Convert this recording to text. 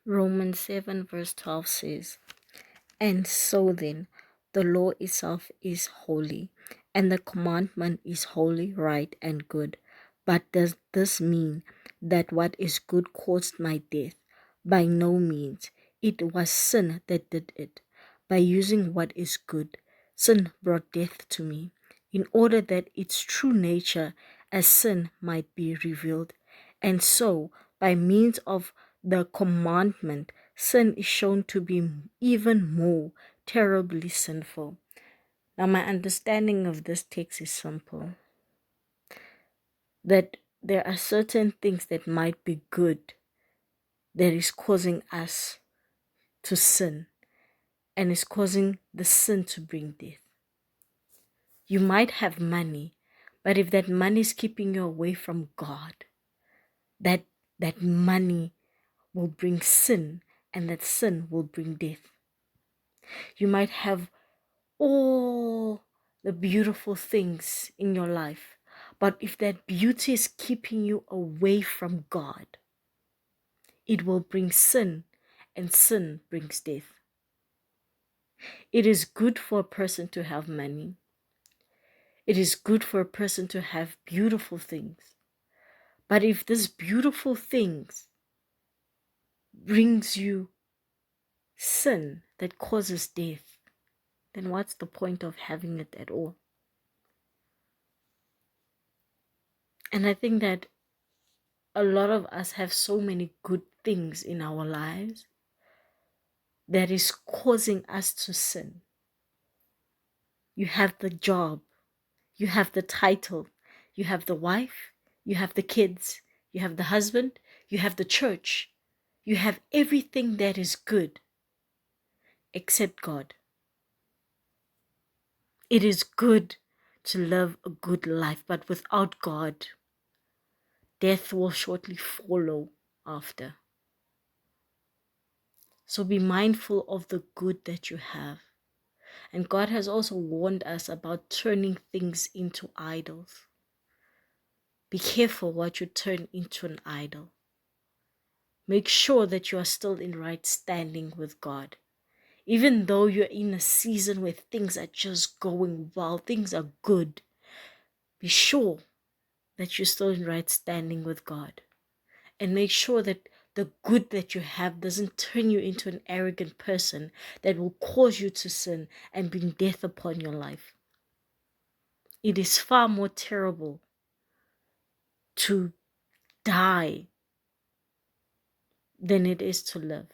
Romans 7 verse 12 says, "And so then, the law itself is holy, and the commandment is holy, right, and good. But does this mean that what is good caused my death? By no means. It was sin that did it. By using what is good, sin brought death to me, in order that its true nature as sin might be revealed. And so, by means of the commandment, sin is shown to be even more terribly sinful." Now, my understanding of this text is simple, that there are certain things that might be good that is causing us to sin and is causing the sin to bring death. You might have money, but if that money is keeping you away from God, that money will bring sin, and that sin will bring death. You might have all the beautiful things in your life, but if that beauty is keeping you away from God, it will bring sin, and sin brings death. It is good for a person to have money. It is good for a person to have beautiful things. But if these beautiful things brings you sin that causes death, then what's the point of having it at all? And I think that a lot of us have so many good things in our lives that is causing us to sin. You have the job, you have the title, you have the wife, you have the kids, you have the husband, you have the church, you have everything that is good except God. It is good to live a good life, but without God, death will shortly follow after. So be mindful of the good that you have. And God has also warned us about turning things into idols. Be careful what you turn into an idol. Make sure that you are still in right standing with God. Even though you're in a season where things are just going well, things are good, be sure that you're still in right standing with God. And make sure that the good that you have doesn't turn you into an arrogant person that will cause you to sin and bring death upon your life. It is far more terrible to die than it is to live.